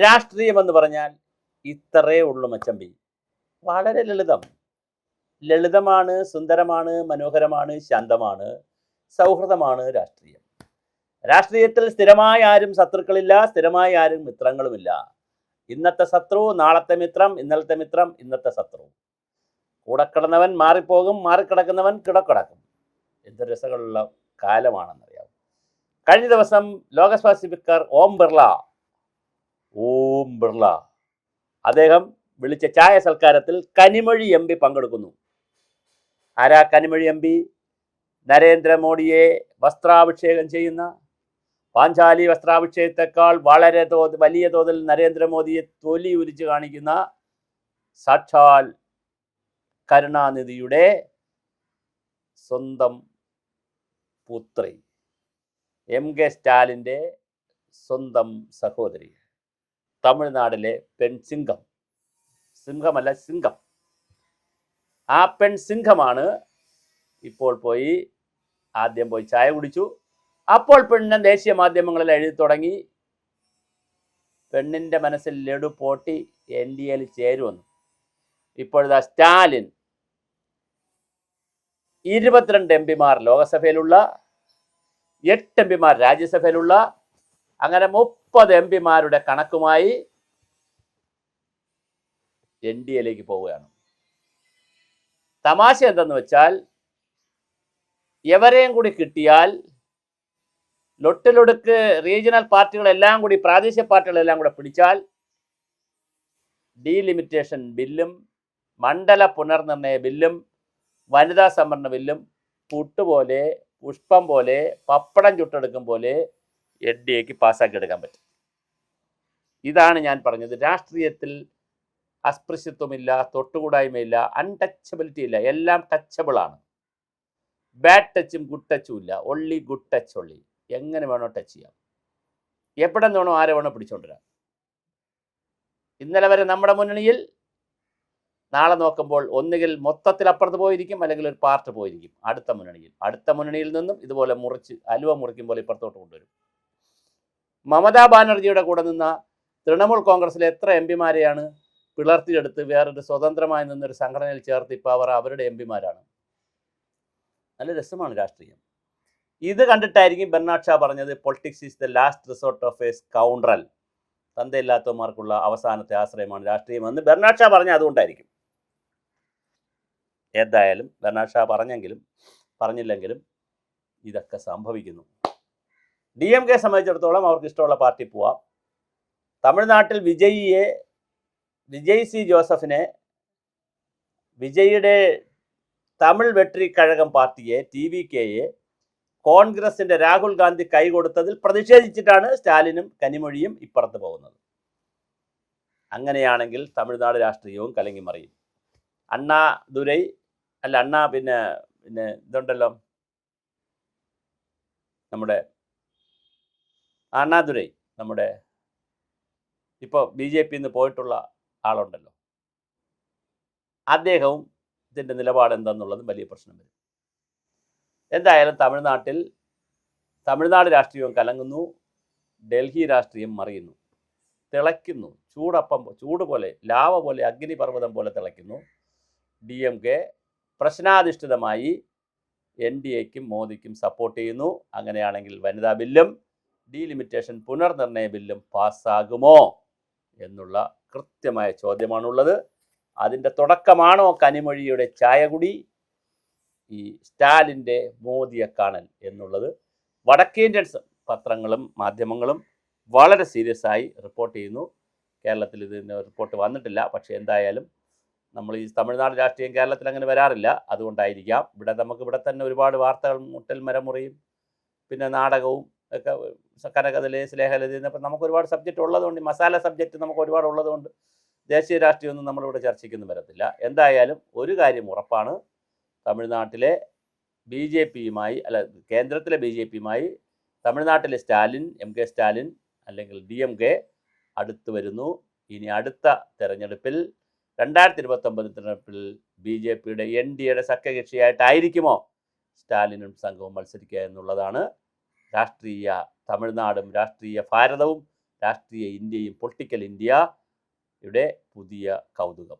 രാഷ്ട്രീയമെന്ന് പറഞ്ഞാൽ ഇത്രയേ ഉള്ളൂ മച്ചമ്പി. വളരെ ലളിതമാണ്, സുന്ദരമാണ്, മനോഹരമാണ്, ശാന്തമാണ്, സൗഹൃദമാണ് രാഷ്ട്രീയം. രാഷ്ട്രീയത്തിൽ സ്ഥിരമായി ആരും ശത്രുക്കളില്ല, സ്ഥിരമായി ആരും മിത്രങ്ങളുമില്ല. ഇന്നത്തെ ശത്രു, നാളത്തെ മിത്രം, ഇന്നലത്തെ മിത്രം, ഇന്നത്തെ ശത്രു. കൂടക്കിടന്നവൻ മാറിപ്പോകും, മാറിക്കിടക്കുന്നവൻ കിടക്കിടക്കും. എന്ത് രസമുള്ള കാലമാണെന്നറിയാം. കഴിഞ്ഞ ദിവസം ലോക്സഭാ സ്പീക്കർ ഓം ബിർള അദ്ദേഹം വിളിച്ച ചായ സൽക്കാരത്തിൽ കനിമൊഴി എം പി പങ്കെടുക്കുന്നു. ആരാ കനിമൊഴി എം പി? നരേന്ദ്രമോദിയെ വസ്ത്രാഭിഷേകം ചെയ്യുന്ന, പാഞ്ചാലി വസ്ത്രാഭിഷേകത്തെക്കാൾ വളരെ വലിയ തോതിൽ നരേന്ദ്രമോദിയെ തൊലി ഉരിച്ച് കാണിക്കുന്ന സാക്ഷാൽ കരുണാനിധിയുടെ സ്വന്തം പുത്രി, എം.കെ. സ്റ്റാലിൻ്റെ സ്വന്തം സഹോദരി, തമിഴ്നാട്ടിലെ പെൺസിംഹം, സിംഹമല്ല സിംഹം, ആ പെൺസിംഹമാണ് ഇപ്പോൾ ആദ്യം പോയി ചായ കുടിച്ചു. അപ്പോൾ പെണ്ണിനെ ദേശീയ മാധ്യമങ്ങളിൽ എഴുതി തുടങ്ങി, പെണ്ണിൻ്റെ മനസ്സിൽ ലഡു പോട്ടി NDAയിൽ ചേരുമെന്ന്. ഇപ്പോഴത്തെ സ്റ്റാലിൻ 22 MP ലോകസഭയിലുള്ള, 8 MP രാജ്യസഭയിലുള്ള, അങ്ങനെ 30 MP കണക്കുമായി NDAയിലേക്ക് പോവുകയാണ്. തമാശ എന്തെന്ന് വെച്ചാൽ, എവരെയും കൂടി കിട്ടിയാൽ ലൊട്ടിലൊടുക്ക് റീജിയണൽ പാർട്ടികളെല്ലാം കൂടി, പ്രാദേശിക പാർട്ടികളെല്ലാം കൂടെ പിടിച്ചാൽ ഡീലിമിറ്റേഷൻ ബില്ലും, മണ്ഡല പുനർനിർണയ ബില്ലും, വനിതാ സംവരണ ബില്ലും പുട്ടുപോലെ, പുഷ്പം പോലെ, പപ്പടം ചുട്ടെടുക്കും പോലെ NDAക്ക് പാസ്സാക്കി എടുക്കാൻ പറ്റും. ഇതാണ് ഞാൻ പറഞ്ഞത്. രാഷ്ട്രീയത്തിൽ അസ്പൃശ്യത്വമില്ല, തൊട്ടുകൂടായ്മയില്ല, അൺടച്ചബിലിറ്റി ഇല്ല, എല്ലാം ടച്ചബിളാണ്. ബാഡ് ടച്ചും ഗുഡ് ടച്ചും ഇല്ല, ഒള്ളി ഗുഡ് ടച്ച് ഒള്ളി. എങ്ങനെ വേണോ ടച്ച് ചെയ്യാം, എവിടെ നിന്ന് വേണോ ആരെ വേണോ പിടിച്ചുകൊണ്ടുവരാം. ഇന്നലെ വരെ നമ്മുടെ മുന്നണിയിൽ, നാളെ നോക്കുമ്പോൾ ഒന്നുകിൽ മൊത്തത്തിൽ അപ്പുറത്ത് പോയിരിക്കും, അല്ലെങ്കിൽ ഒരു പാർട്ട് പോയിരിക്കും അടുത്ത മുന്നണിയിൽ നിന്നും ഇതുപോലെ അലുവ മുറിക്കും പോലെ ഇപ്പുറത്തോട്ട് കൊണ്ടുവരും. മമതാ ബാനർജിയുടെ കൂടെ നിന്ന തൃണമൂൽ കോൺഗ്രസിലെ എത്ര MP പിളർത്തിയെടുത്ത് വേറൊരു സ്വതന്ത്രമായി നിന്നൊരു സംഘടനയിൽ ചേർത്ത് ഇപ്പോൾ അവരുടെ MP. നല്ല രസമാണ് രാഷ്ട്രീയം. ഇത് കണ്ടിട്ടായിരിക്കും ബെർണാഡ് ഷാ പറഞ്ഞത്, politics is the last resort of a scoundrel. തന്തയില്ലാത്തവന്മാർക്കുള്ള അവസാനത്തെ ആശ്രയമാണ് രാഷ്ട്രീയം എന്ന് ബെർണാഡ് ഷാ പറഞ്ഞ അതുകൊണ്ടായിരിക്കും. ഏതായാലും ബെർണാഡ് ഷാ പറഞ്ഞെങ്കിലും പറഞ്ഞില്ലെങ്കിലും ഇതൊക്കെ സംഭവിക്കുന്നു. DMK സംബന്ധിച്ചിടത്തോളം അവർക്ക് ഇഷ്ടമുള്ള പാർട്ടി പോവാം. തമിഴ്നാട്ടിൽ വിജയ് C. ജോസഫിനെ, വിജയുടെ തമിഴ് വെട്രി കഴകം പാർട്ടിയെ, TVKയെ കോൺഗ്രസിൻ്റെ രാഹുൽ ഗാന്ധി കൈകൊടുത്തതിൽ പ്രതിഷേധിച്ചിട്ടാണ് സ്റ്റാലിനും കനിമൊഴിയും ഇപ്പുറത്ത് പോകുന്നത്. അങ്ങനെയാണെങ്കിൽ തമിഴ്നാട് രാഷ്ട്രീയവും കലങ്ങി മറിയും. പിന്നെ ഇതുണ്ടല്ലോ, നമ്മുടെ അണ്ണാദുരൈ, നമ്മുടെ ഇപ്പോൾ BJPയിൽ നിന്ന് പോയിട്ടുള്ള ആളുണ്ടല്ലോ, അദ്ദേഹവും ഇതിൻ്റെ നിലപാട് എന്താണെന്നുള്ളതും വലിയ പ്രശ്നം വരും. എന്തായാലും തമിഴ്നാട് രാഷ്ട്രീയവും കലങ്ങുന്നു, ഡൽഹി രാഷ്ട്രീയം മറിയുന്നു, തിളയ്ക്കുന്നു. ചൂട് പോലെ, ലാവ പോലെ, അഗ്നിപർവ്വതം പോലെ തിളയ്ക്കുന്നു. DMK പ്രശ്നാധിഷ്ഠിതമായി NDAയ്ക്കും മോദിക്കും സപ്പോർട്ട് ചെയ്യുന്നു. അങ്ങനെയാണെങ്കിൽ വനിതാ ബില്ലും ഡീലിമിറ്റേഷൻ പുനർനിർണയ ബില്ലും പാസ്സാകുമോ എന്നുള്ള കൃത്യമായ ചോദ്യമാണുള്ളത്. അതിൻ്റെ തുടക്കമാണോ കനിമൊഴിയുടെ ചായകുടി, ഈ സ്റ്റാലിൻ്റെ മോദിയെ കാണൽ എന്നുള്ളത് വടക്കേന്ത്യൻ പത്രങ്ങളും മാധ്യമങ്ങളും വളരെ സീരിയസ് ആയി റിപ്പോർട്ട് ചെയ്യുന്നു. കേരളത്തിൽ ഇതിന് റിപ്പോർട്ട് വന്നിട്ടില്ല. പക്ഷേ എന്തായാലും നമ്മൾ ഈ തമിഴ്നാട് രാഷ്ട്രീയം കേരളത്തിൽ അങ്ങനെ വരാറില്ല, അതുകൊണ്ടായിരിക്കാം. ഇവിടെ തന്നെ ഒരുപാട് വാർത്തകൾ, മുട്ടൽ മരമുറിയും പിന്നെ നാടകവും ഒക്കെ, കനകതലേ സ്നേഹലതി, അപ്പം നമുക്ക് ഒരുപാട് സബ്ജക്റ്റ് ഉള്ളതുകൊണ്ട്, മസാല സബ്ജക്റ്റ് നമുക്ക് ഒരുപാട് ഉള്ളതുകൊണ്ട് ദേശീയ രാഷ്ട്രീയമൊന്നും നമ്മളിവിടെ ചർച്ചയ്ക്കൊന്നും വരത്തില്ല. എന്തായാലും ഒരു കാര്യം ഉറപ്പാണ്, തമിഴ്നാട്ടിലെ BJPയുമായി, കേന്ദ്രത്തിലെ BJPയുമായി തമിഴ്നാട്ടിലെ MK സ്റ്റാലിൻ അല്ലെങ്കിൽ DMK അടുത്ത് വരുന്നു. ഇനി അടുത്ത തെരഞ്ഞെടുപ്പിൽ 2029 തെരഞ്ഞെടുപ്പിൽ BJPയുടെ NDAയുടെ സഖ്യകക്ഷിയായിട്ടായിരിക്കുമോ സ്റ്റാലിനും സംഘവും മത്സരിക്കുക എന്നുള്ളതാണ് തമിഴ്നാടും രാഷ്ട്രീയ ഭാരതവും രാഷ്ട്രീയ ഇന്ത്യയും പൊളിറ്റിക്കൽ ഇന്ത്യയുടെ പുതിയ കൗതുകം.